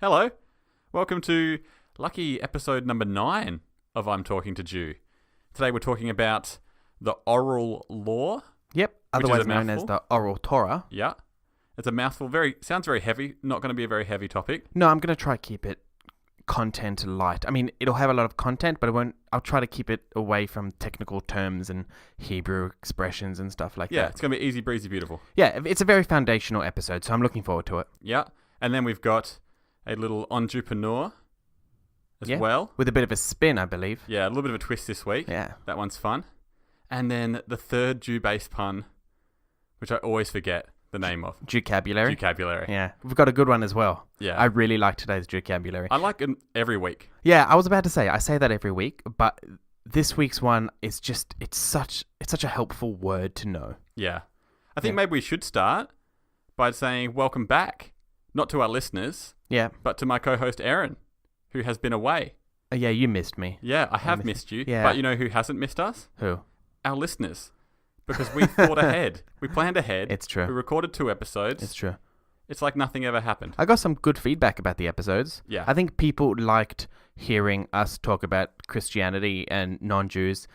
Hello. Welcome to lucky episode number 9 of I'm Talking to Jew. Today we're talking about the oral law. Yep, otherwise known as the oral Torah. Yeah. It's a mouthful. Sounds very heavy. Not going to be a very heavy topic. No, I'm going to try to keep it content light. I mean, it'll have a lot of content, but I'll try to keep it away from technical terms and Hebrew expressions and stuff like that. Yeah, it's going to be easy breezy beautiful. Yeah, it's a very foundational episode, so I'm looking forward to it. Yeah. And then we've got a little enJEWpreneur as well. With a bit of a spin, I believe. Yeah, a little bit of a twist this week. Yeah. That one's fun. And then the third Jew-based pun, which I always forget the name of. Jewcabulary. Jewcabulary. Yeah. We've got a good one as well. Yeah. I really like today's Jewcabulary. I like it every week. Yeah, I was about to say, I say that every week, but this week's one is just, it's such a helpful word to know. Yeah. I think maybe we should start by saying welcome back, not to our listeners, but to my co-host Aaron, who has been away. Oh, yeah, you missed me. Yeah, I have missed you. Yeah. But you know who hasn't missed us? Who? Our listeners. Because we thought ahead. We planned ahead. It's true. We recorded 2 episodes. It's true. It's like nothing ever happened. I got some good feedback about the episodes. Yeah. I think people liked hearing us talk about Christianity and non-Jews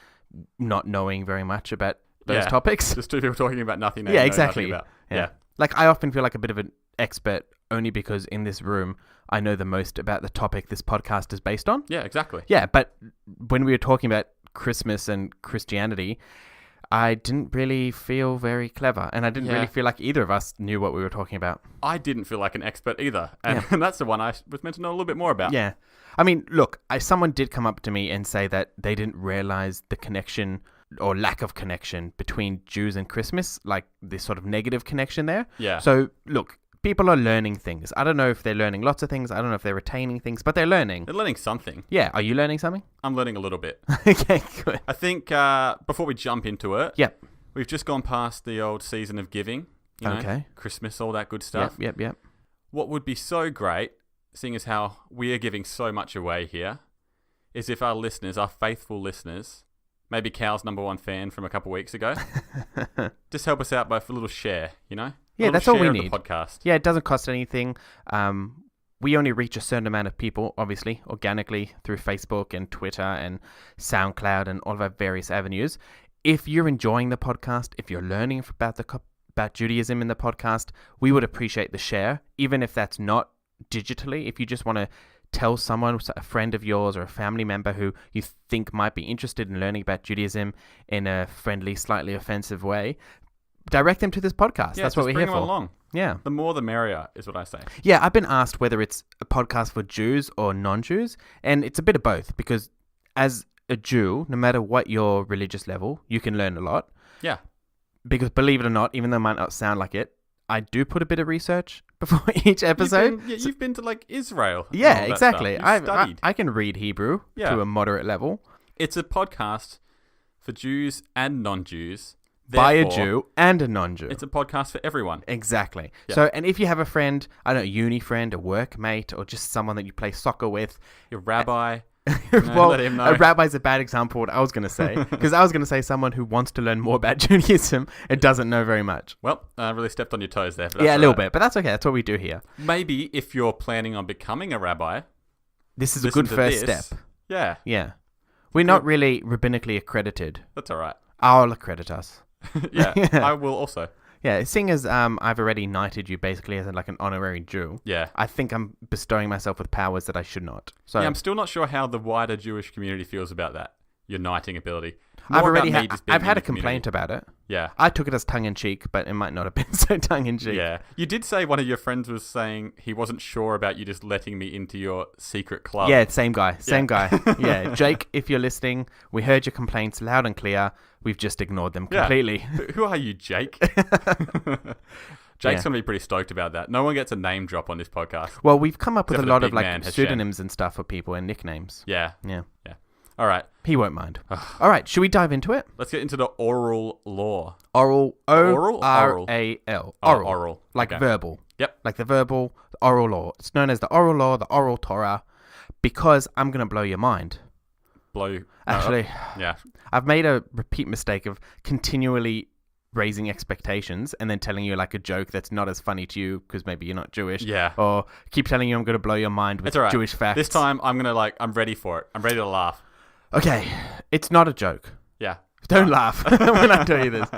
not knowing very much about those topics. Just 2 people talking about nothing. Yeah, exactly. Yeah. Like, I often feel like a bit of an expert only because in this room, I know the most about the topic this podcast is based on. Yeah, exactly. Yeah, but when we were talking about Christmas and Christianity, I didn't really feel very clever, and I didn't really feel like either of us knew what we were talking about. I didn't feel like an expert either, and that's the one I was meant to know a little bit more about. Yeah. I mean, look, someone did come up to me and say that they didn't realize the connection or lack of connection between Jews and Christmas, like this sort of negative connection there. Yeah. So, look, people are learning things. I don't know if they're learning lots of things. I don't know if they're retaining things, but they're learning. They're learning something. Yeah. Are you learning something? I'm learning a little bit. Okay, good. I think before we jump into it, we've just gone past the old season of giving. You know, Christmas, all that good stuff. Yep. What would be so great, seeing as how we are giving so much away here, is if our listeners, our faithful listeners, maybe Cal's #1 fan from a couple weeks ago, just help us out by a little share, you know? Yeah, that's all we need. The podcast. Yeah, it doesn't cost anything. We only reach a certain amount of people, obviously, organically through Facebook and Twitter and SoundCloud and all of our various avenues. If you're enjoying the podcast, if you're learning about Judaism in the podcast, we would appreciate the share, even if that's not digitally. If you just want to tell someone, a friend of yours or a family member who you think might be interested in learning about Judaism in a friendly, slightly offensive way, direct them to this podcast. Yeah, that's what we're here for. Bring them along. Yeah. The more the merrier is what I say. Yeah, I've been asked whether it's a podcast for Jews or non-Jews, and it's a bit of both, because as a Jew, no matter what your religious level, you can learn a lot. Yeah. Because believe it or not, even though it might not sound like it, I do put a bit of research before each episode. You've been to like Israel. Yeah, exactly. Studied. I can read Hebrew to a moderate level. It's a podcast for Jews and non-Jews. By a Jew and a non-Jew. It's a podcast for everyone. Exactly. Yeah. So, and if you have a friend, I don't know, a uni friend, a workmate, or just someone that you play soccer with. Your rabbi. Well, let him know. A rabbi's a bad example of what I was going to say. Because I was going to say someone who wants to learn more about Judaism and doesn't know very much. Well, I really stepped on your toes there. Yeah, a little bit. But that's okay. That's what we do here. Maybe if you're planning on becoming a rabbi. This is a good first step. Yeah. Yeah. We're not really rabbinically accredited. That's all right. I'll accredit us. Yeah, I will also. Yeah, seeing as I've already knighted you basically as like an honorary Jew. Yeah. I think I'm bestowing myself with powers that I should not. So yeah, I'm still not sure how the wider Jewish community feels about that. Your knighting ability. I've had a complaint about it. Yeah. I took it as tongue-in-cheek, but it might not have been so tongue-in-cheek. Yeah. You did say one of your friends was saying he wasn't sure about you just letting me into your secret club. Yeah, same guy. Yeah, Jake, if you're listening, we heard your complaints loud and clear. We've just ignored them completely. Yeah. Who are you, Jake? Jake's going to be pretty stoked about that. No one gets a name drop on this podcast. Well, we've come up with a lot of like pseudonyms and stuff for people and nicknames. Yeah. Yeah. All right. He won't mind. All right. Should we dive into it? Let's get into the oral law. Oral. Oral? O-R-A-L. Oral. Oral. Like verbal. Yep. Like the verbal, the oral law. It's known as the oral law, the oral Torah, because I'm going to blow your mind. Blow. Actually, yeah. I've made a repeat mistake of continually raising expectations and then telling you like a joke that's not as funny to you because maybe you're not Jewish. Yeah. Or keep telling you I'm going to blow your mind with Jewish facts. This time I'm ready for it. I'm ready to laugh. Okay. It's not a joke. Yeah. Don't laugh when I tell you this.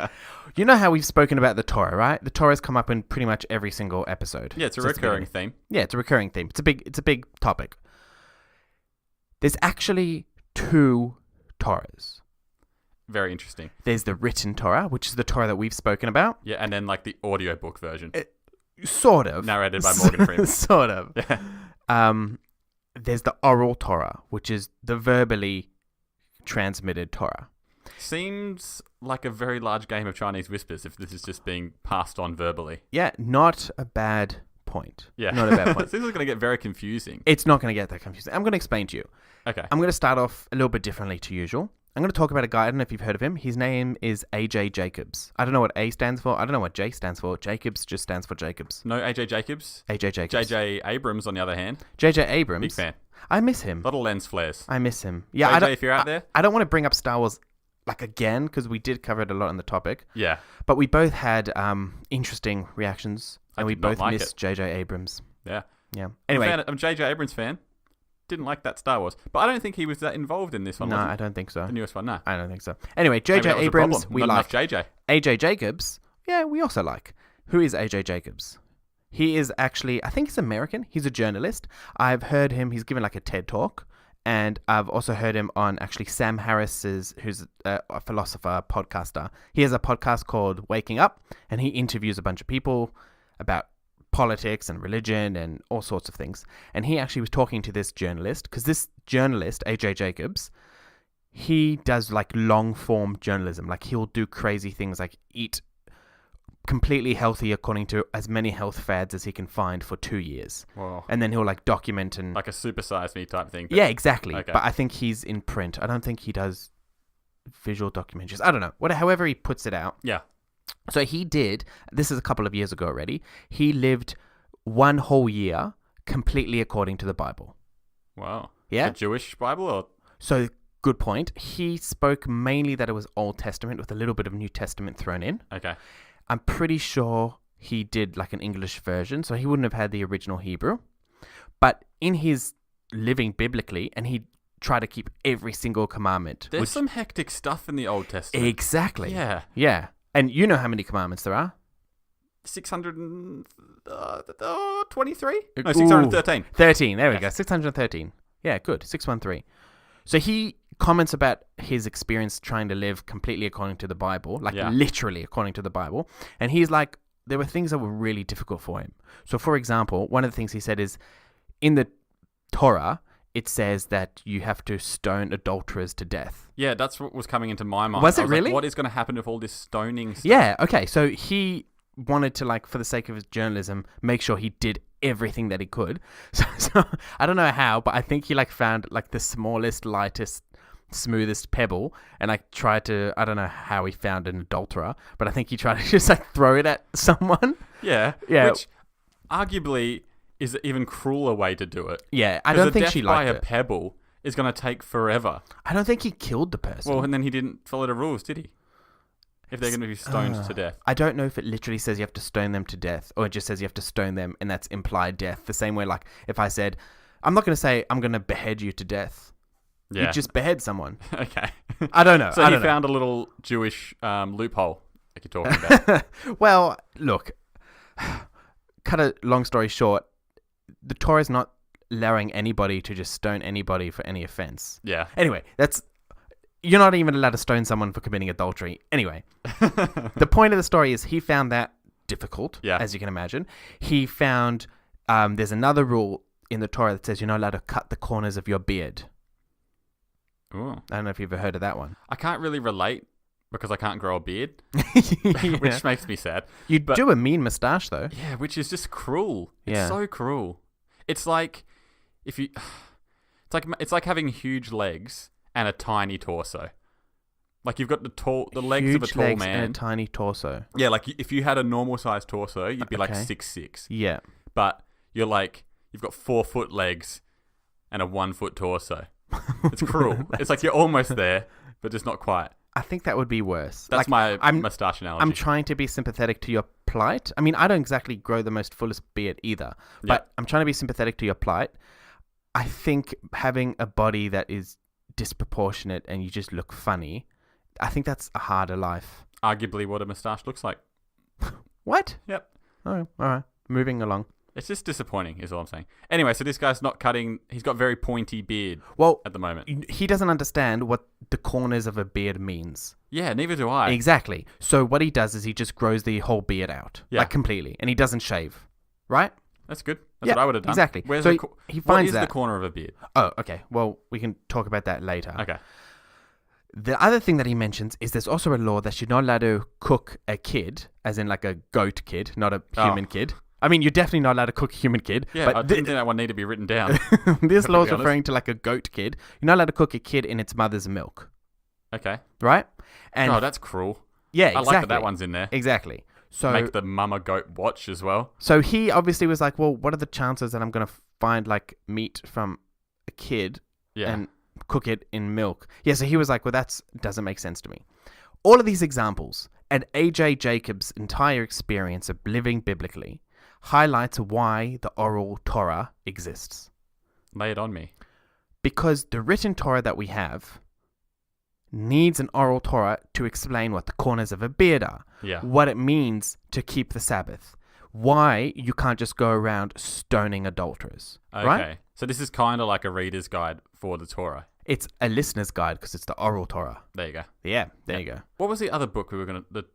You know how we've spoken about the Torah, right? The Torah's come up in pretty much every single episode. Yeah, it's a recurring theme. Yeah, it's a recurring theme. It's a big topic. There's actually 2 Torahs. Very interesting. There's the written Torah, which is the Torah that we've spoken about. Yeah, and then like the audiobook version. Sort of. Narrated by Morgan Freeman. Sort of. Yeah. There's the oral Torah, which is the verbally transmitted Torah. Seems like a very large game of Chinese whispers if this is just being passed on verbally. Yeah, not a bad point. Yeah. Not a bad point. This is going to get very confusing. It's not going to get that confusing. I'm going to explain to you. Okay. I'm going to start off a little bit differently to usual. I'm going to talk about a guy. I don't know if you've heard of him. His name is AJ Jacobs. I don't know what A stands for. I don't know what J stands for. Jacobs just stands for Jacobs. No AJ Jacobs? AJ Jacobs. JJ Abrams, on the other hand. JJ Abrams. Big fan. I miss him. Little lens flares. I miss him. Yeah, JJ, if you're out there. I don't want to bring up Star Wars like again because we did cover it a lot in the topic. Yeah. But we both had interesting reactions and we both missed JJ Abrams. Yeah. Yeah. Anyway. I'm a JJ Abrams fan. Didn't like that Star Wars. But I don't think he was that involved in this one. No, I don't think so. The newest one, no. I don't think so. Anyway, JJ Abrams, we like. JJ. AJ Jacobs, yeah, we also like. Who is AJ Jacobs? He is actually, I think he's American. He's a journalist. I've heard him, he's given like a TED talk. And I've also heard him on actually Sam Harris's, who's a philosopher, podcaster. He has a podcast called Waking Up, and he interviews a bunch of people about politics and religion and all sorts of things. And he actually was talking to this journalist, because this journalist, AJ Jacobs, he does like long form journalism. Like he'll do crazy things like eat completely healthy according to as many health fads as he can find for 2 years. Whoa. And then he'll like document and like a Super Size Me type thing. Yeah, exactly. Okay. But I think he's in print. I don't think he does visual documentaries. I don't know. However he puts it out. Yeah. So he did, this is a couple of years ago already, he lived 1 whole year completely according to the Bible. Wow. Yeah. The Jewish Bible or? So, good point. He spoke mainly that it was Old Testament with a little bit of New Testament thrown in. Okay. I'm pretty sure he did like an English version, so he wouldn't have had the original Hebrew. But in his living biblically, and he tried to keep every single commandment. There's some hectic stuff in the Old Testament. Exactly. Yeah. Yeah. And you know how many commandments there are? 623? No, 613. 13. There we go. 613. Yeah, good. 613. So he comments about his experience trying to live completely according to the Bible, like literally according to the Bible. And he's like, there were things that were really difficult for him. So, for example, one of the things he said is, in the Torah, it says that you have to stone adulterers to death. Yeah, that's what was coming into my mind. Was it really? Like, what is going to happen with all this stoning stuff? Yeah, okay. So he wanted to, like, for the sake of his journalism, make sure he did everything that he could. So I don't know how, but I think he, like, found, like, the smallest, lightest, smoothest pebble and, like, tried to, I don't know how he found an adulterer, but I think he tried to just, like, throw it at someone. Yeah. Yeah. Which arguably is an even crueler way to do it. Yeah, I don't think she liked it. Death by a pebble is going to take forever. I don't think he killed the person. Well, and then he didn't follow the rules, did he? If they're going to be stoned to death. I don't know if it literally says you have to stone them to death, or it just says you have to stone them, and that's implied death. The same way, like, if I said, I'm not going to say I'm going to behead you to death. Yeah. You just behead someone. Okay. I don't know. So he found a little Jewish loophole like you're talking about. Well, look, cut a long story short, the Torah is not allowing anybody to just stone anybody for any offense. Yeah. Anyway, you're not even allowed to stone someone for committing adultery. Anyway, the point of the story is he found that difficult, as you can imagine. He found there's another rule in the Torah that says you're not allowed to cut the corners of your beard. Ooh. I don't know if you've ever heard of that one. I can't really relate because I can't grow a beard, Yeah. which makes me sad. You do a mean moustache, though. Yeah, which is just cruel. It's Yeah. so cruel. It's like if you, it's like having huge legs and a tiny torso. Like you've got the legs of a tall legs man and a tiny torso. Yeah, like if you had a normal sized torso, you'd be like 6'6". Yeah. But you've got 4 foot legs and a 1 foot torso. It's cruel. It's like you're almost there, but just not quite. I think that would be worse. That's my moustache analogy. I'm trying to be sympathetic to your plight. I mean, I don't exactly grow the most fullest beard either, but I'm trying to be sympathetic to your plight. I think having a body that is disproportionate and you just look funny, I think that's a harder life. Arguably what a moustache looks like. What? Yep. Oh, all right. Moving along. It's just disappointing is all I'm saying. Anyway, so this guy's not cutting... He's got very pointy beard at the moment. He doesn't understand what the corners of a beard means. Yeah, neither do I. Exactly. So what he does is he just grows the whole beard out. Yeah. Like completely. And he doesn't shave. Right? That's good. That's what I would have done. Exactly. Where's so he finds what is the corner of a beard? Oh, okay. Well, we can talk about that later. Okay. The other thing that he mentions is there's also a law that you're not allowed to cook a kid, as in like a goat kid, not a human kid. I mean, you're definitely not allowed to cook a human kid. Yeah, but I didn't think that one needed to be written down. This law is referring to like a goat kid. You're not allowed to cook a kid in its mother's milk. Okay. Right? And that's cruel. Yeah, exactly. I like that one's in there. Exactly. So make the mama goat watch as well. So he obviously was like, well, what are the chances that I'm going to find like meat from a kid and cook it in milk? Yeah, so he was like, well, that doesn't make sense to me. All of these examples and A.J. Jacobs' entire experience of living biblically highlights why the oral Torah exists. Lay it on me. Because the written Torah that we have needs an oral Torah to explain what the corners of a beard are, what it means to keep the Sabbath, why you can't just go around stoning adulterers. Okay. Right? So this is kind of like a reader's guide for the Torah. It's a listener's guide because it's the oral Torah. There you go. Yeah, there you go. What was the other book we were going to...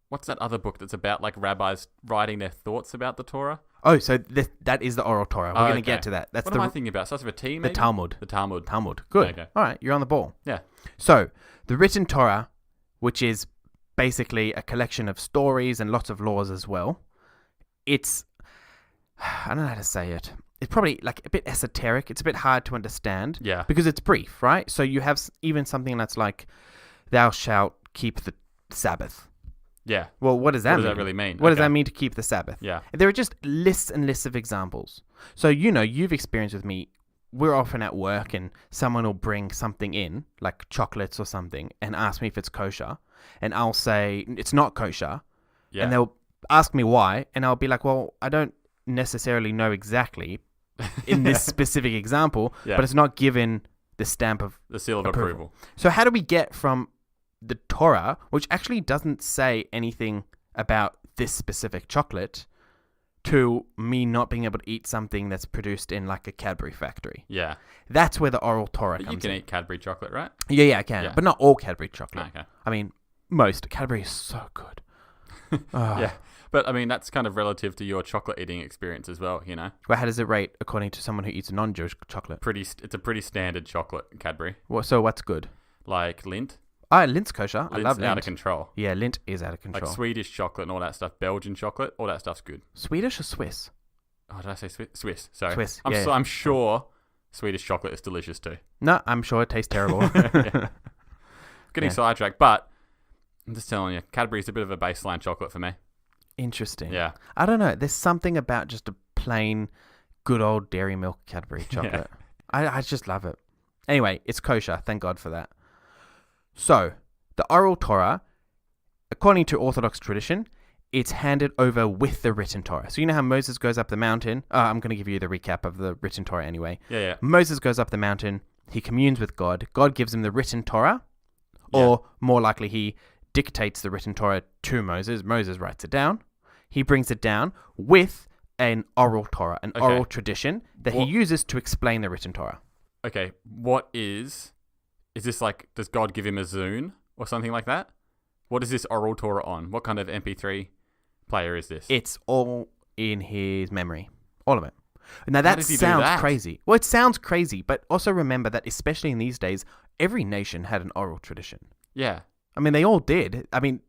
what's that other book that's about like rabbis writing their thoughts about the Torah? Oh, so that is the oral Torah. We're going to get to that. That's what am I thinking about? Starts with a T, maybe? The Talmud. The Talmud. Talmud. Good. Okay. All right, you're on the ball. Yeah. So, the written Torah, which is basically a collection of stories and lots of laws as well, it's... I don't know how to say it. It's probably like a bit esoteric. It's a bit hard to understand. Yeah. Because it's brief, right? So you have even something that's like, thou shalt keep the Sabbath. Yeah. Well, what does that mean? What does that really mean? What does that mean to keep the Sabbath? Yeah. There are just lists and lists of examples. So, you've experienced with me, we're often at work and someone will bring something in, like chocolates or something, and ask me if it's kosher. And I'll say, it's not kosher. Yeah. And they'll ask me why. And I'll be like, well, I don't necessarily know exactly in this specific example, but it's not given the stamp of the seal of approval. So how do we get from the Torah, which actually doesn't say anything about this specific chocolate, to me not being able to eat something that's produced in like a Cadbury factory? Yeah. That's where the oral Torah comes in. You can eat Cadbury chocolate, right? Yeah, I can. Yeah. But not all Cadbury chocolate. Okay. I mean, most. Cadbury is so good. Yeah. But, I mean, that's kind of relative to your chocolate eating experience as well, Well, how does it rate according to someone who eats non-Jewish chocolate? It's a pretty standard chocolate, Cadbury. So what's good? Like Lindt. Lint's kosher. I love Lindt. Out of control. Yeah, Lindt is out of control. Like Swedish chocolate and all that stuff. Belgian chocolate, all that stuff's good. Swedish or Swiss? Oh, did I say Swiss? Sorry. Swiss, I'm sure Swedish chocolate is delicious too. No, I'm sure it tastes terrible. Getting sidetracked, but I'm just telling you, Cadbury's a bit of a baseline chocolate for me. Interesting. Yeah. I don't know. There's something about just a plain, good old dairy milk Cadbury chocolate. I just love it. Anyway, it's kosher. Thank God for that. So, the oral Torah, according to Orthodox tradition, it's handed over with the written Torah. So you know how Moses goes up the mountain? I'm going to give you the recap of the written Torah anyway. Yeah. Moses goes up the mountain. He communes with God. God gives him the written Torah. Or more likely, he dictates the written Torah to Moses. Moses writes it down. He brings it down with an oral Torah, an oral tradition that he uses to explain the written Torah. Okay, is this like, does God give him a Zune or something like that? What is this oral Torah on? What kind of MP3 player is this? It's all in his memory. All of it. Now that sounds crazy. Well, it sounds crazy, but also remember that especially in these days, every nation had an oral tradition. Yeah. I mean, they all did. I mean,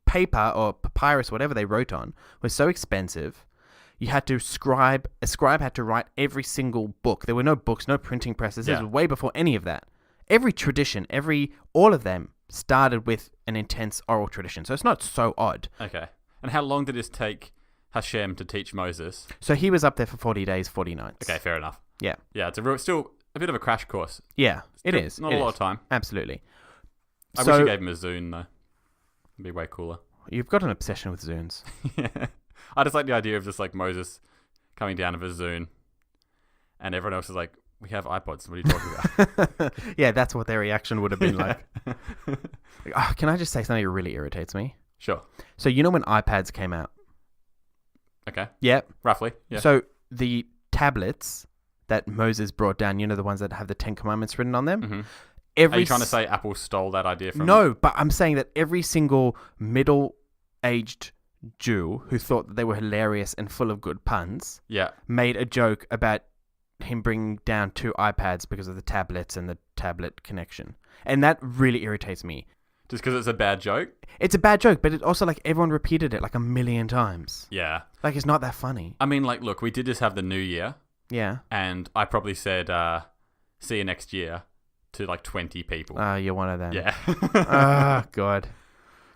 paper or papyrus, whatever they wrote on, was so expensive. You had to a scribe had to write every single book. There were no books, no printing presses. This was way before any of that. Every tradition, all of them started with an intense oral tradition. So it's not so odd. Okay. And how long did this take Hashem to teach Moses? So he was up there for 40 days, 40 nights. Okay, fair enough. Yeah. Yeah, it's still a bit of a crash course. Yeah, it is. Not a lot of time. Absolutely. I wish you gave him a zune, though. It'd be way cooler. You've got an obsession with zunes. Yeah. I just like the idea of just like Moses coming down of a zune and everyone else is like, we have iPods. What are you talking about? Yeah, that's what their reaction would have been like. Can I just say something that really irritates me? Sure. So you know when iPads came out? Okay. Yeah. Roughly. Yeah. So the tablets that Moses brought down, you know, the ones that have the 10 Commandments written on them? Mm-hmm. Are you trying to say Apple stole that idea from... No, but I'm saying that every single middle-aged Jew who thought that they were hilarious and full of good puns made a joke about him bringing down 2 iPads because of the tablets and the tablet connection. And that really irritates me. Just because it's a bad joke? It's a bad joke, but it also, like, everyone repeated it like 1,000,000 times. Yeah. Like, it's not that funny. I mean, like, look, we did just have the new year. Yeah. And I probably said, see you next year to like 20 people. You're one of them. Yeah. Oh, God.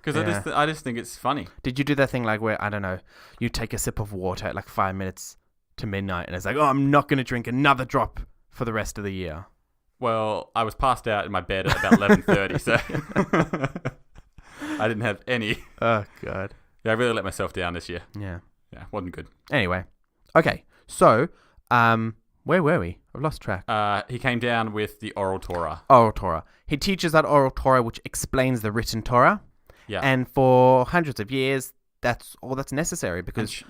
Because I just think it's funny. Did you do that thing like where, I don't know, you take a sip of water at like 5 minutes to midnight and it's like, oh, I'm not going to drink another drop for the rest of the year? Well, I was passed out in my bed at about 11:30, so I didn't have any. Oh, God. Yeah, I really let myself down this year. Yeah. Yeah, wasn't good. Anyway. Okay. So, where were we? I've lost track. He came down with the oral Torah. Oral Torah. He teaches that oral Torah which explains the written Torah. Yeah. And for hundreds of years, that's all that's necessary because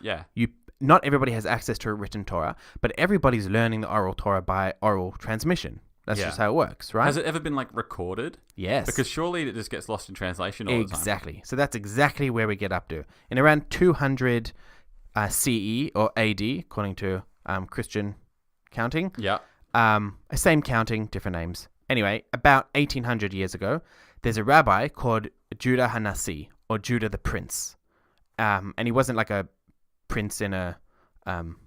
not everybody has access to a written Torah, but everybody's learning the oral Torah by oral transmission. That's just how it works, right? Has it ever been like recorded? Yes. Because surely it just gets lost in translation all the time. Exactly. So that's exactly where we get up to. In around 200 CE or AD, according to Christian counting. Yeah. Same counting, different names. Anyway, about 1800 years ago, there's a rabbi called Judah Hanasi, or Judah the Prince. And he wasn't like a prince in a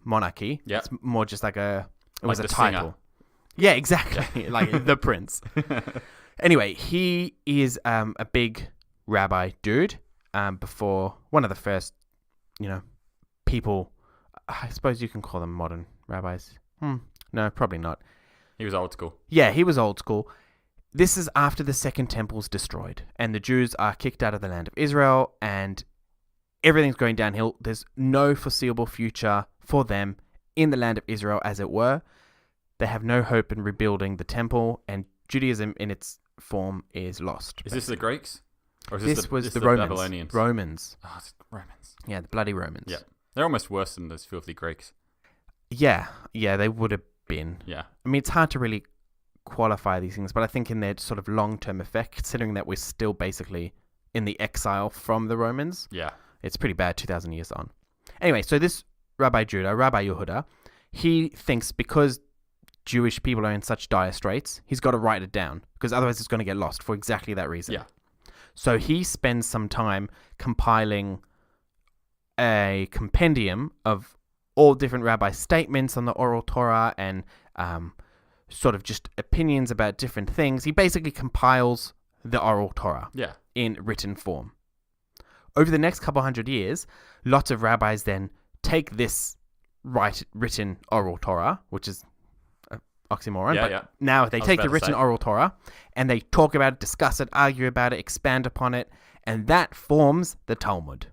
monarchy. Yeah. It's more just like it was like a the title. singer. Yeah, exactly. Like the prince. Anyway, he is a big rabbi dude. Before one of the first, people, I suppose you can call them modern rabbis. No, probably not. He was old school. Yeah, he was old school. This is after the Second Temple's destroyed and the Jews are kicked out of the land of Israel and everything's going downhill. There's no foreseeable future for them in the land of Israel, as it were. They have no hope in rebuilding the temple and Judaism in its form is lost. Is this the Greeks? Or is This was the Romans. Babylonians? Romans. Oh, it's Romans. Yeah, the bloody Romans. Yeah. They're almost worse than those filthy Greeks. Yeah, they would have been. Yeah. I mean, it's hard to really qualify these things, but I think in their sort of long-term effect, considering that we're still basically in the exile from the Romans, it's pretty bad 2,000 years on. Anyway, so this Rabbi Judah, Rabbi Yehuda, he thinks because Jewish people are in such dire straits, he's got to write it down because otherwise it's going to get lost for exactly that reason. Yeah. So he spends some time compiling a compendium of all different rabbi statements on the oral Torah and sort of just opinions about different things. He basically compiles the oral Torah in written form. Over the next couple hundred years, lots of rabbis then take this written oral Torah, which is an oxymoron, now they take the written oral Torah and they talk about it, discuss it, argue about it, expand upon it, and that forms the Talmud.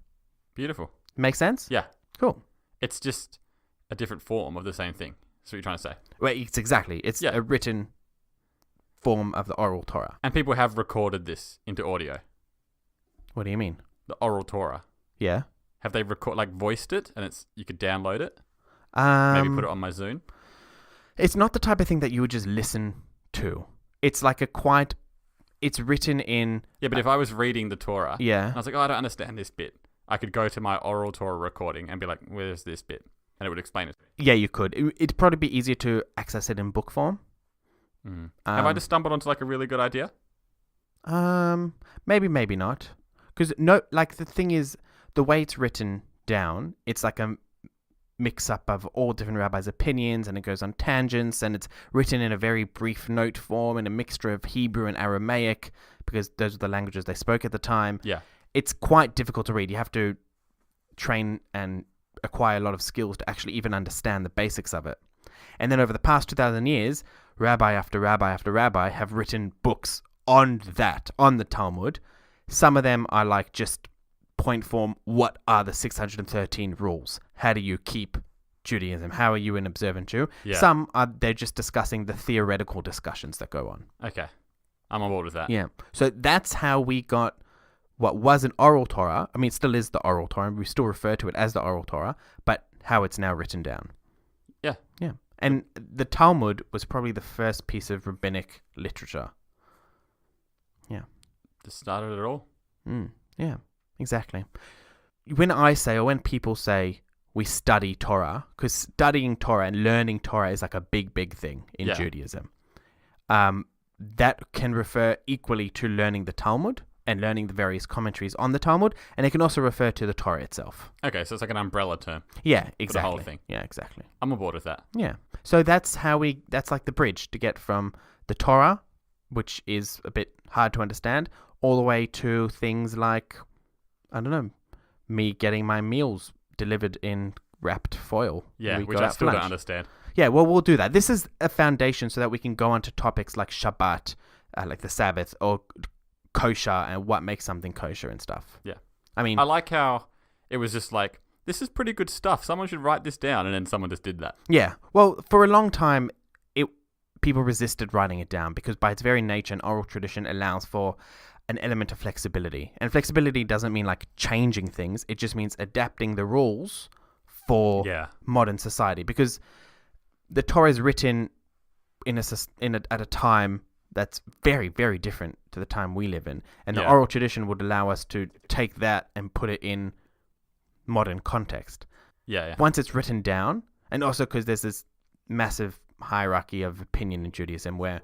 Beautiful. Make sense? Yeah. Cool. It's just a different form of the same thing. That's what you're trying to say. Well, it's a written form of the oral Torah. And people have recorded this into audio. What do you mean? The oral Torah. Yeah. Have they voiced it and you could download it? Maybe put it on my Zune? It's not the type of thing that you would just listen to. It's like it's written in... Yeah, but if I was reading the Torah, and I was like, I don't understand this bit. I could go to my oral Torah recording and be like, where's this bit? And it would explain it. Yeah, you could. It'd probably be easier to access it in book form. Have I just stumbled onto a really good idea? Maybe not. Because the thing is, the way it's written down, it's like a mix-up of all different rabbis' opinions, and it goes on tangents, and it's written in a very brief note form in a mixture of Hebrew and Aramaic, because those are the languages they spoke at the time. Yeah. It's quite difficult to read. You have to train and acquire a lot of skills to actually even understand the basics of it. And then over the past 2,000 years, rabbi after rabbi after rabbi have written books on the Talmud. Some of them are like just point form, what are the 613 rules? How do you keep Judaism? How are you an observant Jew? Yeah. Some are, they're just discussing the theoretical discussions that go on. Okay. I'm on board with that. Yeah. So that's how we got what was an oral Torah. I mean, it still is the oral Torah. We still refer to it as the oral Torah, but how it's now written down. Yeah. Yeah. And the Talmud was probably the first piece of rabbinic literature. Yeah. Just started it all. Yeah, exactly. When I say, or when people say we study Torah, because studying Torah and learning Torah is like a big, big thing in Judaism. That can refer equally to learning the Talmud and learning the various commentaries on the Talmud, and it can also refer to the Torah itself. Okay, so it's like an umbrella term. Yeah, exactly. For the whole thing. Yeah, exactly. I'm on board with that. Yeah. So that's like the bridge to get from the Torah, which is a bit hard to understand, all the way to things like, I don't know, me getting my meals delivered in wrapped foil. Yeah, which I still don't understand. Yeah, well, we'll do that. This is a foundation so that we can go on to topics like Shabbat, like the Sabbath, or kosher and what makes something kosher and stuff. Yeah. I mean, I like how it was just like, this is pretty good stuff. Someone should write this down, and then someone just did that. Yeah. Well, for a long time, people resisted writing it down because by its very nature, an oral tradition allows for an element of flexibility. And flexibility doesn't mean like changing things. It just means adapting the rules for modern society. Because the Torah is written at a time that's very, very different to the time we live in. And the oral tradition would allow us to take that and put it in modern context. Yeah. Once it's written down, and also because there's this massive hierarchy of opinion in Judaism where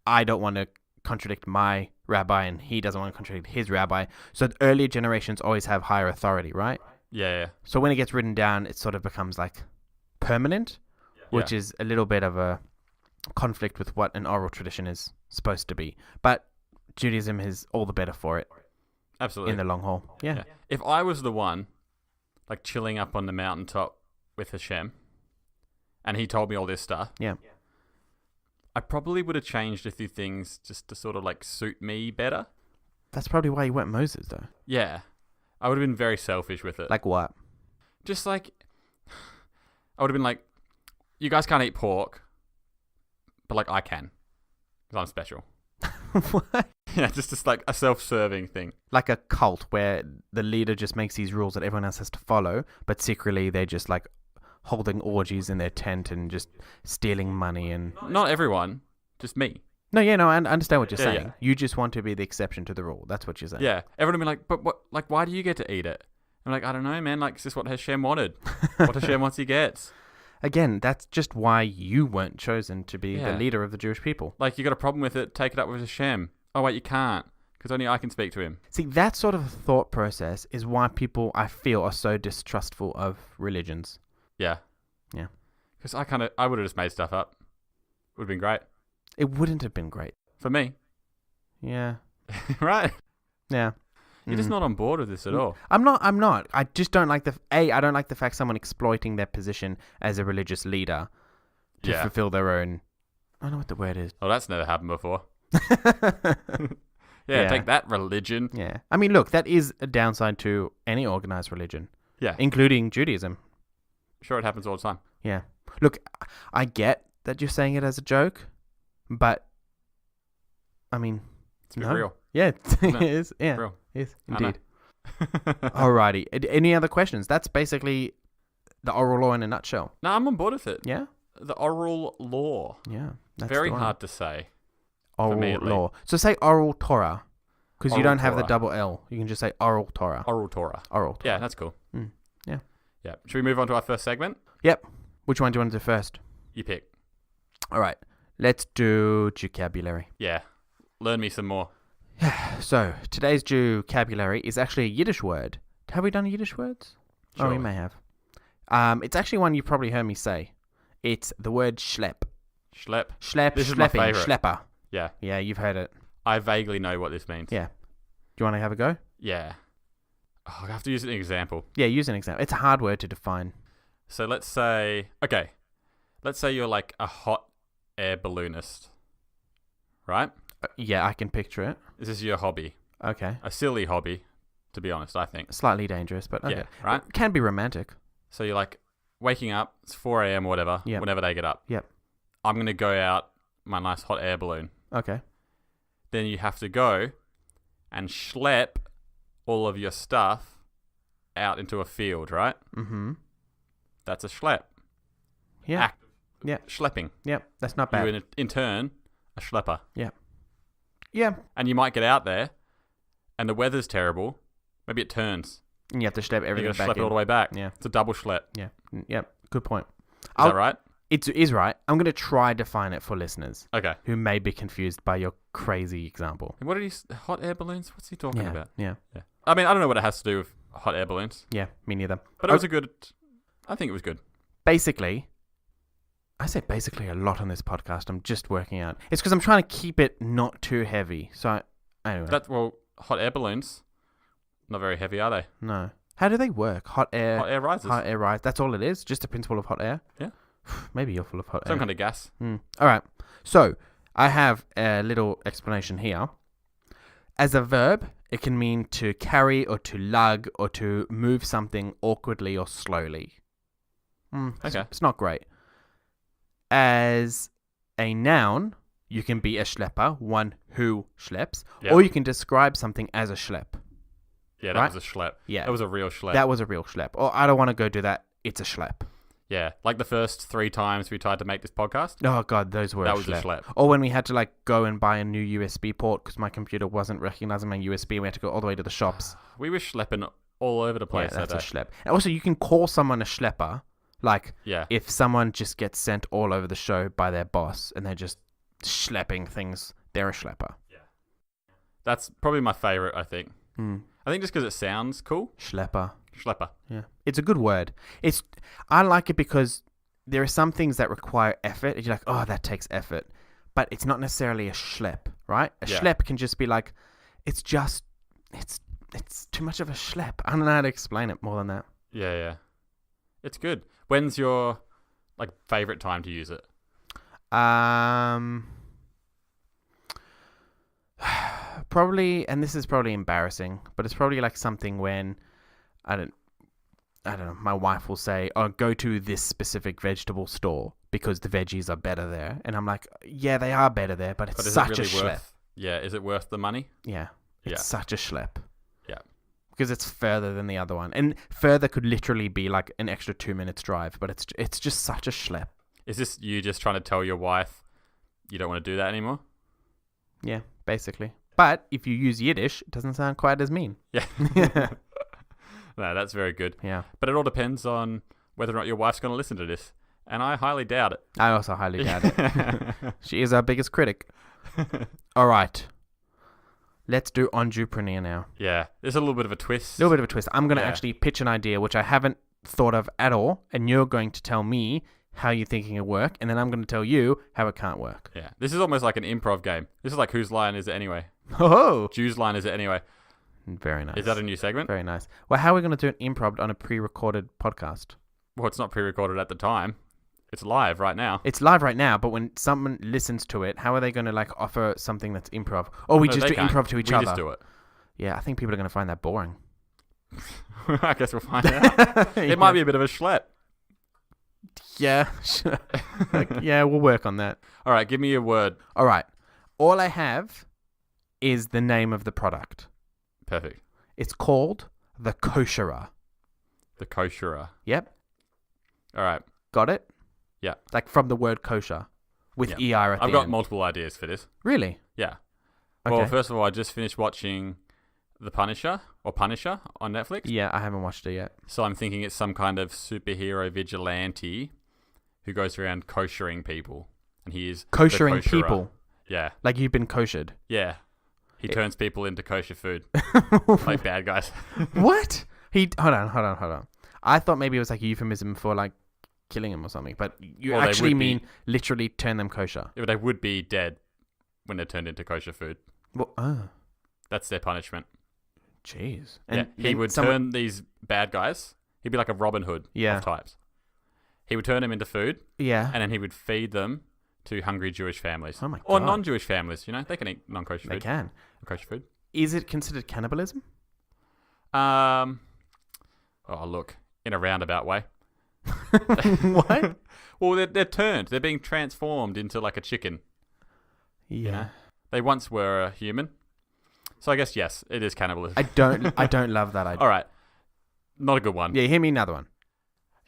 I don't want to contradict my rabbi and he doesn't want to contradict his rabbi. So the earlier generations always have higher authority, right? Yeah. So when it gets written down, it sort of becomes like permanent, which is a little bit of a conflict with what an oral tradition is supposed to be. But Judaism is all the better for it. Absolutely. In the long haul. Yeah. If I was the one, like chilling up on the mountaintop with Hashem, and he told me all this stuff, I probably would have changed a few things just to sort of like suit me better. That's probably why you went Moses, though. Yeah. I would have been very selfish with it. Like what? Just like, I would have been like, you guys can't eat pork, but like I can, because I'm special. What? Yeah, just like a self-serving thing. Like a cult where the leader just makes these rules that everyone else has to follow, but secretly they're just like holding orgies in their tent and just stealing money and... Not everyone, just me. No, I understand what you're saying. Yeah. You just want to be the exception to the rule. That's what you're saying. Yeah. Everyone will be like, but what? Like, why do you get to eat it? I'm like, I don't know, man. Like, it's just what Hashem wanted. What Hashem wants, he gets. Again, that's just why you weren't chosen to be the leader of the Jewish people. Like, you got a problem with it, take it up with Hashem. Oh, wait, you can't, because only I can speak to him. See, that sort of thought process is why people, I feel, are so distrustful of religions. Yeah. Yeah. Because I would have just made stuff up. Would have been great. It wouldn't have been great. For me. Yeah. Right? Yeah. You're just not on board with this at all. I'm not. I just don't like I don't like the fact someone exploiting their position as a religious leader to fulfill their own... I don't know what the word is. Oh, that's never happened before. Take that, religion. Yeah. I mean, look, that is a downside to any organized religion. Yeah. Including Judaism. Sure, it happens all the time. Yeah. Look, I get that you're saying it as a joke, but I mean... It's real. Yeah, it is. Yeah, real. It is, indeed. Alrighty. Any other questions? That's basically the oral law in a nutshell. No, I'm on board with it. Yeah? The oral law. Yeah. That's very hard to say. Oral law. So say oral Torah, because you don't have the double L. You can just say oral Torah. Oral Torah. Oral Torah. Yeah, that's cool. Yeah. Yeah. Should we move on to our first segment? Yep. Which one do you want to do first? You pick. All right. Let's do Jewcabulary. Yeah. Learn me some more. So, today's Jewcabulary is actually a Yiddish word. Have we done Yiddish words? Sure. Oh, we may have. It's actually one you've probably heard me say. It's the word schlep. Schlep? Schlep, this schlepping, is my favorite. schlepper. Yeah. Yeah, you've heard it. I vaguely know what this means. Yeah. Do you want to have a go? Yeah. Oh, I have to use an example. Yeah, use an example. It's a hard word to define. So let's say you're like a hot air balloonist, right? Yeah, I can picture it. This is your hobby. Okay. A silly hobby, to be honest, I think. Slightly dangerous, but okay. Yeah, right? It can be romantic. So you're like waking up, it's 4 a.m. or whatever, Yep. whenever they get up. Yep. I'm going to go out my nice hot air balloon. Okay. Then you have to go and schlep all of your stuff out into a field, right? Mm-hmm. That's a schlep. Yeah. Act. Yeah. Schlepping. Yep. That's not bad. You, in turn, a schlepper. Yeah. And you might get out there and the weather's terrible. Maybe it turns. And you have to schlep You everything got to back schlep it in. all the way back. Yeah. It's a double schlep. Yeah. Yep. Good point. Is that right? It is right. I'm going to try define it for listeners Okay. who may be confused by your crazy example. What did he... Hot air balloons? What's he talking about? Yeah. I mean, I don't know what it has to do with hot air balloons. Yeah. Me neither. But it was a good... I think it was good. Basically, I say basically a lot on this podcast. I'm just working out. It's because I'm trying to keep it not too heavy. So, anyway. Well, hot air balloons, not very heavy, are they? No. How do they work? Hot air rises. Hot air rise. That's all it is? Just the principle of hot air? Yeah. Maybe you're full of hot air. Some kind of gas. All right. So, I have a little explanation here. As a verb, it can mean to carry or to lug or to move something awkwardly or slowly. Okay. It's not great. As a noun, you can be a schlepper, one who schleps, Yep. or you can describe something as a schlep. Yeah, that Right? was a schlep. Yeah. That was a real schlep. That was a real schlep. Or I don't want to go do that. It's a schlep. Yeah, like the first 3 times we tried to make this podcast. Oh, God, those were That a was a schlep. schlep. Or when we had to go and buy a new USB port because my computer wasn't recognizing my USB. We had to go all the way to the shops. We were schlepping all over the place Yeah, that that's day. a schlep. And also, you can call someone a schlepper. Yeah. If someone just gets sent all over the show by their boss and they're just schlepping things, they're a schlepper. That's probably my favorite, I think. Hmm. I think just because it sounds cool. Schlepper. Schlepper. Yeah. It's a good word. I like it because there are some things that require effort. You're like, oh, that takes effort. But it's not necessarily a schlep, right? A Yeah. schlep can just be like, it's too much of a schlep. I don't know how to explain it more than that. Yeah. It's good. When's your favorite time to use it? Probably, and this is probably embarrassing, but it's probably something when I don't know, my wife will say, oh, go to this specific vegetable store because the veggies are better there. And I'm like, yeah, they are better there, but it's Is such it really a schlep. is it worth the money? Yeah. It's Yeah. such a schlep. Yeah. Because it's further than the other one. And further could literally be an extra 2 minutes drive, but it's just such a schlep. Is this you just trying to tell your wife you don't want to do that anymore? Yeah, basically. But if you use Yiddish, it doesn't sound quite as mean. Yeah. No, that's very good. Yeah. But it all depends on whether or not your wife's going to listen to this. And I highly doubt it. I also highly doubt it. She is our biggest critic. All right. Let's do enJEWpreneur now. Yeah. There's a little bit of a twist. A little bit of a twist. I'm going to Yeah. actually pitch an idea which I haven't thought of at all, and you're going to tell me how you're thinking it'll work, and then I'm going to tell you how it can't work. Yeah. This is almost like an improv game. This is like whose line is it anyway? Oh, Jew's line is it anyway? very nice. Is that a new segment? Very nice. Well, how are we going to do an improv on a pre-recorded podcast? Well, it's not pre-recorded at the time. It's live right now. It's live right now, but when someone listens to it, how are they going to offer something that's improv? Or we No, just they do can't. improv to each we other? just do it. Yeah, I think people are going to find that boring. I guess we'll find out. It might be a bit of a schlep. Yeah, sure. Yeah, we'll work on that. All right, give me a word. All right. All I have is the name of the product. Perfect. It's called the Kosherer. The kosherer. Yep. All right. Got it? Yeah. From the word kosher with Yeah. ER at the I've got end. multiple ideas for this. Really? Yeah. Okay. Well, first of all, I just finished watching The Punisher on Netflix. Yeah, I haven't watched it yet. So I'm thinking it's some kind of superhero vigilante who goes around koshering people. And he is the Koshering kosherer. people. Yeah. Like you've been koshered. Yeah. He turns people into kosher food. Like bad guys. What? Hold on. I thought maybe it was a euphemism for killing him or something, but you Well, they actually would be. mean literally turn them kosher. They would be dead when they're turned into kosher food. Well, oh, That's their punishment. jeez. Yeah. He then would turn these bad guys. He'd be like a Robin Hood Yeah. of types. He would turn them into food, Yeah. and then he would feed them to hungry Jewish families. Oh my Or God. non-Jewish families, they can eat non-kosher They food. can. Kosher food. Is it considered cannibalism? Oh, look, in a roundabout way. What? Well, they're turned. They're being transformed into like a chicken. Yeah. They once were a human. So I guess, yes, it is cannibalism. I don't love that idea. All right. Not a good one. Yeah, hear me another one.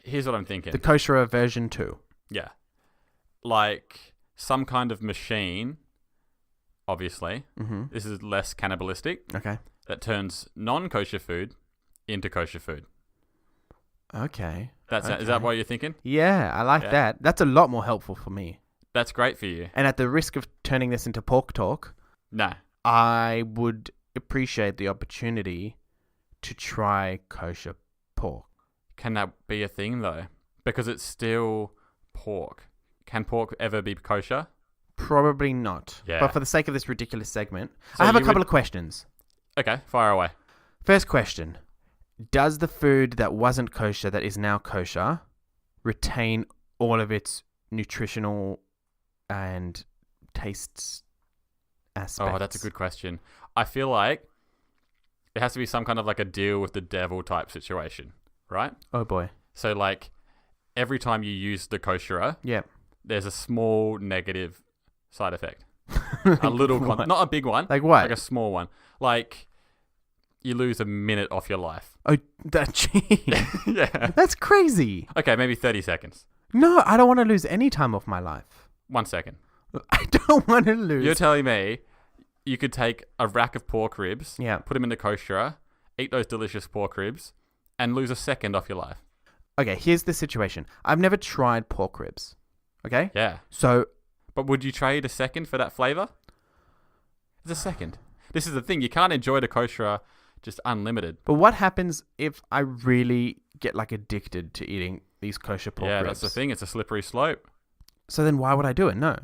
Here's what I'm thinking. The kosher version 2. Yeah. Like some kind of machine, obviously. Mm-hmm. This is less cannibalistic. Okay. That turns non-kosher food into kosher food. Okay. Is that what you're thinking? Yeah, I like that. That's a lot more helpful for me. That's great for you. And at the risk of turning this into pork talk, No. I would appreciate the opportunity to try kosher pork. Can that be a thing, though? Because it's still pork. Can pork ever be kosher? Probably not. Yeah. But for the sake of this ridiculous segment, So I have a you couple would- of questions. Okay, fire away. First question. Does the food that wasn't kosher that is now kosher retain all of its nutritional and tastes aspects? Oh, that's a good question. I feel like it has to be some kind of like a deal with the devil type situation, right? Oh boy. So like every time you use the kosherer, Yeah. there's a small negative side effect. A little, What? not a big one. Like what? Like a small one. Like you lose a minute off your life. Oh, that gee. Yeah. That's crazy. Okay, maybe 30 seconds. No, I don't want to lose any time off my life. 1 second. I don't want to lose. You're telling me you could take a rack of pork ribs, Yeah. put them in the kosherer, eat those delicious pork ribs, and lose a second off your life. Okay, here's the situation. I've never tried pork ribs. Okay? Yeah. So, But would you trade a second for that flavor? It's a second. This is the thing. You can't enjoy the kosherer just unlimited. but what happens if I really get like addicted to eating these kosher pork Yeah, ribs? that's the thing. It's a slippery slope. So then why would I do it? No.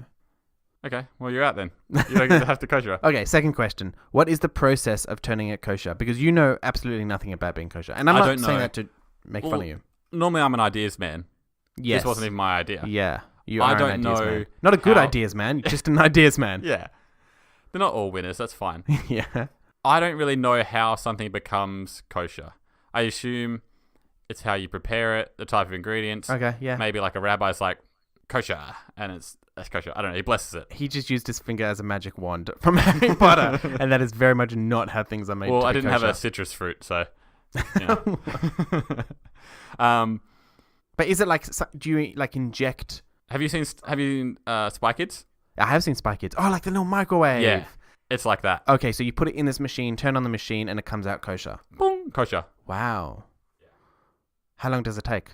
Okay, well, you're out then. You don't get to have the kosher. Okay, second question. What is the process of turning it kosher? Because you know absolutely nothing about being kosher. And I'm I not don't saying know. that to make fun of you. Normally, I'm an ideas man. Yes. This wasn't even my idea. Yeah. You I are don't an ideas know man. Not a good how- ideas man, just an ideas man. Yeah. They're not all winners. That's fine. Yeah. I don't really know how something becomes kosher. I assume it's how you prepare it, the type of ingredients. Okay, yeah. Maybe like a rabbi's like, kosher, and that's kosher. I don't know. He blesses it. He just used his finger as a magic wand from Harry Potter, and that is very much not how things are made. Well, to I be didn't have a kosher. citrus fruit, so. You know. But is it like? Do you like inject? Have you seen Spy Kids? I have seen Spy Kids. Oh, like the little microwave. Yeah, it's like that. Okay, so you put it in this machine, turn on the machine, and it comes out kosher. Boom, kosher. Wow. How long does it take?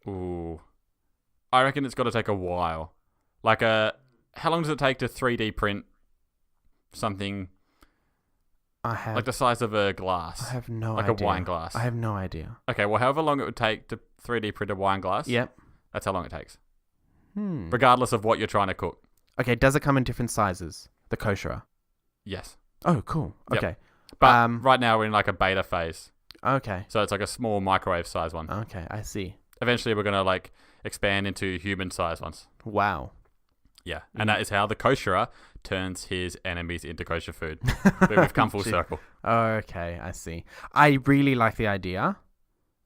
Ooh, I reckon it's got to take a while. Like how long does it take to 3D print something like the size of a glass? I have no like idea. a wine glass. I have no idea. Okay, well, however long it would take to 3D print a wine glass, Yep. that's how long it takes, Hmm. regardless of what you're trying to cook. Okay, does it come in different sizes? The kosherer. Yes, Oh, cool. Yep. Okay. but right now we're in like a beta phase, Okay. so it's like a small microwave size one. Okay, I see. Eventually, we're gonna like expand into human size ones. Wow. Yeah, and that is how the kosherer turns his enemies into kosher food. We've come full Shit. circle. Okay, I see. I really like the idea.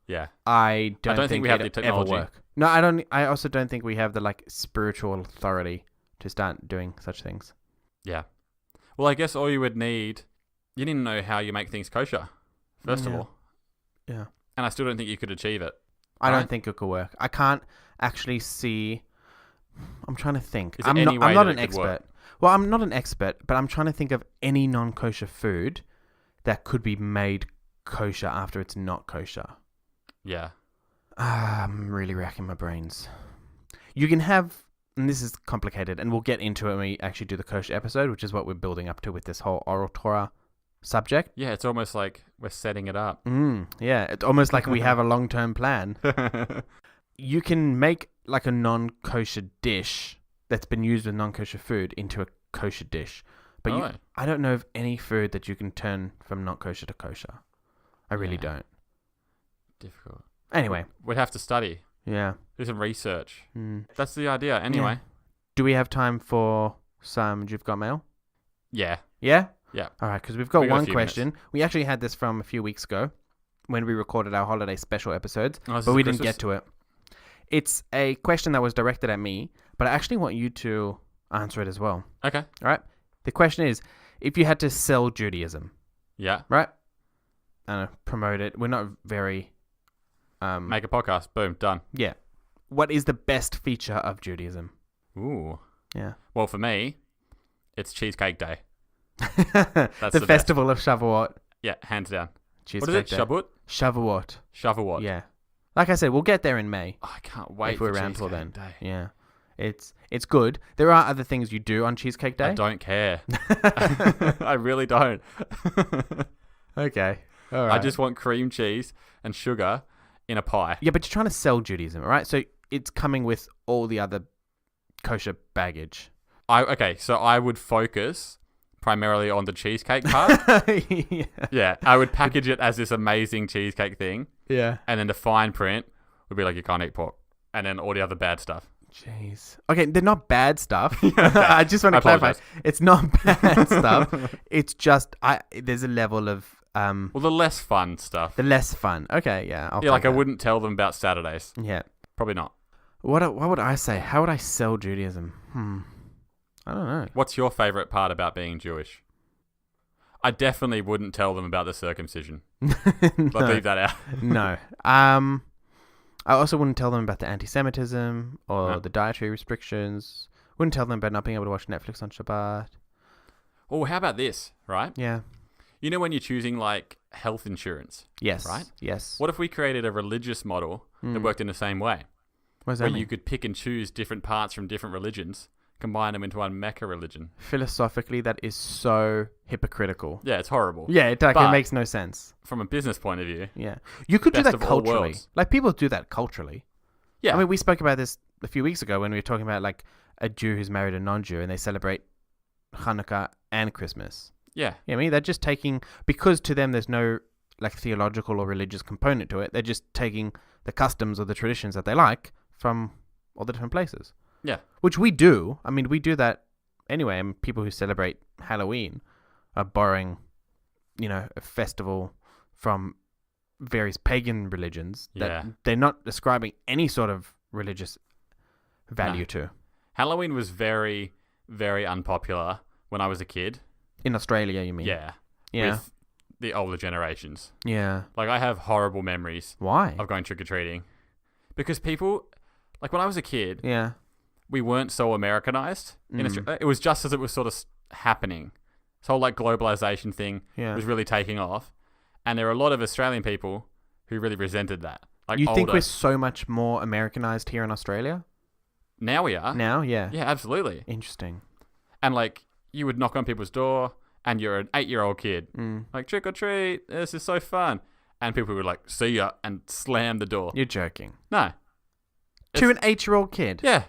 Yeah. I don't think we have it'd the ever technology. work. No, I don't. I also don't think we have the like spiritual authority to start doing such things. Yeah. Well, I guess all you would need, you didn't know how you make things kosher, first of Yeah. all. Yeah. And I still don't think you could achieve it. I Right. don't think it could work. I can't actually see. I'm trying to think. Is there I'm any not. I'm way not that an it could work? expert. Well, I'm not an expert, but I'm trying to think of any non-kosher food that could be made kosher after it's not kosher. Yeah. I'm really racking my brains. You can have, and this is complicated, and we'll get into it when we actually do the kosher episode, which is what we're building up to with this whole oral Torah subject. Yeah, it's almost like we're setting it up. Yeah, it's almost like we have a long-term plan. You can make like a non-kosher dish that's been used with non-kosher food into a kosher dish. But Oh. I don't know of any food that you can turn from not kosher to kosher. I really Yeah. don't. Difficult. Anyway, We'd have to study, yeah. do some research. Mm. That's the idea. Anyway, Do we have time for some You've Got Mail? Yeah. Yeah? Yeah. All right, because we've got We got a one few question. We actually had this from a few weeks ago when we recorded our holiday special episodes, Oh, this but is we Christmas? didn't get to it. It's a question that was directed at me, but I actually want you to answer it as well. Okay. All right? The question is, if you had to sell Judaism, Yeah. right? Promote it. We're not very... Make a podcast. Boom. Done. Yeah. What is the best feature of Judaism? Ooh. Yeah. Well, for me, it's Cheesecake Day. the the festival of Shavuot. Yeah, hands down. Cheesecake What is it? Day. Shavuot? Shavuot. Shavuot. Yeah. Like I said, we'll get there in May. Oh, I can't wait if we're for around till Cheesecake then. Day. Yeah. It's good. There are other things you do on Cheesecake Day. I don't care. I really don't. Okay. All right. I just want cream cheese and sugar in a pie. Yeah, but you're trying to sell Judaism, all right? So it's coming with all the other kosher baggage. Okay, so I would focus primarily on the cheesecake part. Yeah. Yeah, I would package it as this amazing cheesecake thing, Yeah. and then the fine print would be like, you can't eat pork, and then all the other bad stuff. Jeez. Okay, they're not bad stuff. I just want to clarify. apologize. It's not bad stuff. It's just there's a level of Well, the less fun stuff. the less fun. Okay, yeah. I'll Yeah, like take I that. wouldn't tell them about Saturdays. Yeah. Probably not. What would I say? How would I sell Judaism? I don't know. What's your favorite part about being Jewish? I definitely wouldn't tell them about the circumcision. I'll leave that out. No. I also wouldn't tell them about the anti-Semitism or the dietary restrictions. Wouldn't tell them about not being able to watch Netflix on Shabbat. Oh, how about this, right? Yeah. You know when you're choosing like health insurance? Yes. Right? Yes. What if we created a religious model that worked in the same way? What does that Where mean? you could pick and choose different parts from different religions, combine them into one Mecca religion. Philosophically, that is so hypocritical. Yeah, it's horrible. Yeah, it But- makes no sense. From a business point of view. Yeah. You could do Best that of all culturally. worlds. Like, people do that culturally. Yeah. I mean, we spoke about this a few weeks ago when we were talking about, like, a Jew who's married a non-Jew and they celebrate Hanukkah and Christmas. Yeah. You know what I mean? They're just taking... Because to them, there's no, like, theological or religious component to it. They're just taking the customs or the traditions that they like from all the different places. Yeah. Which we do. I mean, we do that anyway. I mean, people who celebrate Halloween are borrowing, a festival from various pagan religions that Yeah. they're not ascribing any sort of religious value to. Halloween was very, very unpopular when I was a kid. In Australia, you mean? Yeah. Yeah. With the older generations. Yeah. Like, I have horrible memories Why? of going trick-or-treating. Because people... Like, when I was a kid, Yeah. we weren't so Americanized. In Australia. It was just as it was sort of happening. This whole, like, globalization thing Yeah. was really taking off. And there were a lot of Australian people who really resented that. Like, You think older. we're so much more Americanized here in Australia? Now we are. Now? Yeah. Yeah, absolutely. Interesting. And, like, you would knock on people's door, and you're an 8-year-old kid. Like, trick or treat, this is so fun. And people would, like, see ya and slam the door. You're joking. No. To an 8-year-old kid? Yeah.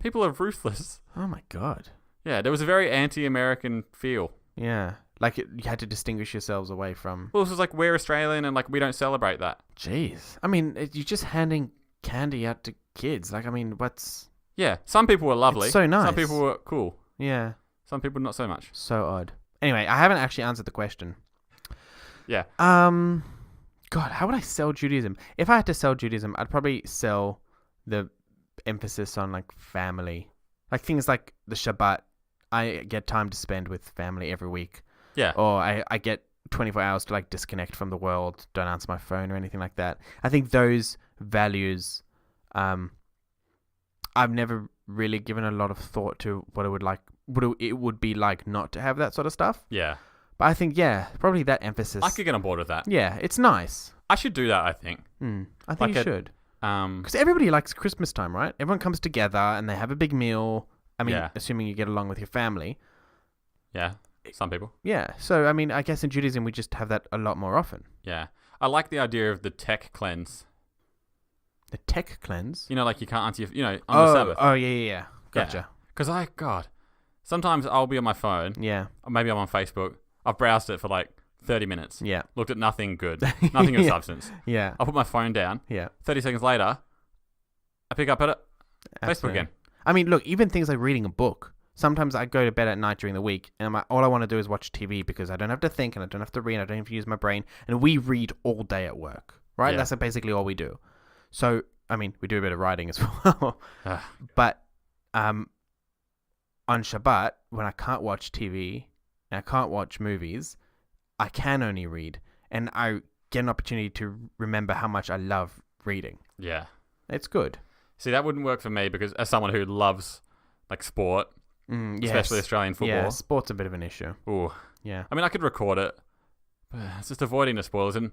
People are ruthless. Oh my God. Yeah, there was a very anti-American feel. Yeah. Like you had to distinguish yourselves away from... Well, this was like, we're Australian and, like, we don't celebrate that. Jeez. I mean, you're just handing candy out to kids. Like, I mean, what's... Yeah, some people were lovely. It's so nice. Some people were cool. Yeah. Some people not so much. So odd. Anyway, I haven't actually answered the question. Yeah. God, how would I sell Judaism? If I had to sell Judaism, I'd probably sell the emphasis on, like, family. Like, things like the Shabbat. I get time to spend with family every week. Yeah. Or I get 24 hours to, like, disconnect from the world, don't answer my phone or anything like that. I think those values, I've never really given a lot of thought to what it would be like not to have that sort of stuff. Yeah. But I think, yeah, probably that emphasis. I could get on board with that. Yeah, it's nice. I should do that, I think. I think Like you a- should. Um, Because everybody likes Christmas time, right? Everyone comes together and they have a big meal. I mean, Yeah. assuming you get along with your family. yeah. Some people. Yeah. So, I mean, I guess in Judaism, we just have that a lot more often. Yeah. I like the idea of the tech cleanse. The tech cleanse. You know, like you can't answer your, on the Sabbath. Oh, yeah. Gotcha. Because sometimes I'll be on my phone, Yeah. or maybe I'm on Facebook. I've browsed it for like 30 minutes. Yeah. Looked at nothing good. Nothing of Yeah. substance. Yeah. I'll put my phone down. Yeah. 30 seconds later, I pick up at it. Facebook Absolutely. again. I mean, look, even things like reading a book. Sometimes I go to bed at night during the week and I'm like, all I want to do is watch TV because I don't have to think and I don't have to read. I don't have to use my brain. And we read all day at work, right? Yeah. That's basically all we do. So, I mean, we do a bit of writing as well. But on Shabbat, when I can't watch TV and I can't watch movies, I can only read. And I get an opportunity to remember how much I love reading. Yeah. It's good. See, that wouldn't work for me because as someone who loves like sport, especially Australian football. Yeah, sport's a bit of an issue. Ooh. Yeah. I mean, I could record it, but it's just avoiding the spoilers and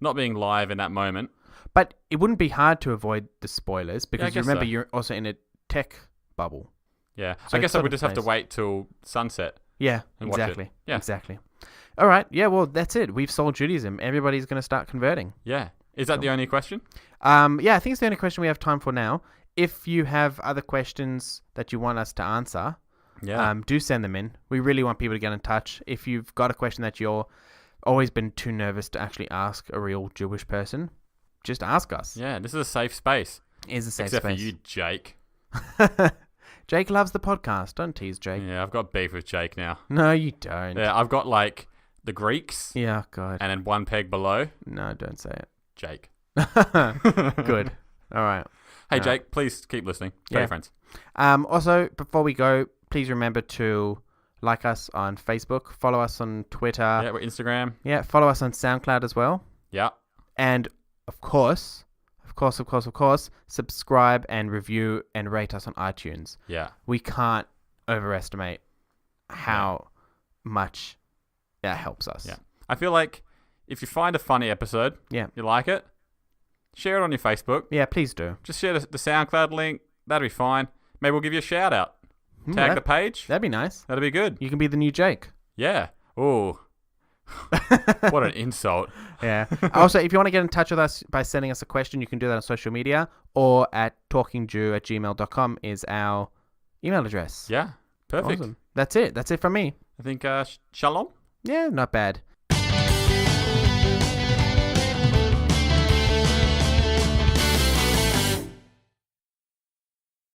not being live in that moment. But it wouldn't be hard to avoid the spoilers because you remember so. You're also in a tech bubble. Yeah. So I guess I would it just have to plays. wait till sunset. Yeah, And watch it. exactly. Yeah. Exactly. All right. Yeah, well, that's it. We've solved Judaism. Everybody's going to start converting. Yeah. Is that the only question? Yeah, I think it's the only question we have time for now. If you have other questions that you want us to answer, do send them in. We really want people to get in touch. If you've got a question that you're always been too nervous to actually ask a real Jewish person, just ask us. Yeah, this is a safe space. It is a safe Except space. for you, Jake. Jake loves the podcast. Don't tease Jake. Yeah, I've got beef with Jake now. No, you don't. Yeah, I've got like the Greeks Yeah, God. and then one peg below, No, don't say Jake. it. Good. All right. Hey, Jake, please keep listening. Tell your friends. Also, before we go, please remember to like us on Facebook, follow us on Twitter. Yeah, we're Instagram. Yeah, follow us on SoundCloud as well. Yeah. And of course, subscribe and review and rate us on iTunes. Yeah. We can't overestimate how much that helps us. Yeah. I feel like if you find a funny episode, you like it, share it on your Facebook. Yeah, please do. Just share the SoundCloud link. That'd be fine. Maybe we'll give you a shout out. Tag the page. That'd be nice. That'd be good. You can be the new Jake. Yeah. Ooh. What an insult. Yeah. Also, if you want to get in touch with us by sending us a question, you can do that on social media or at talkingjew@gmail.com is our email address. Yeah. Perfect. Awesome. That's it. That's it from me. I think shalom. Yeah, not bad.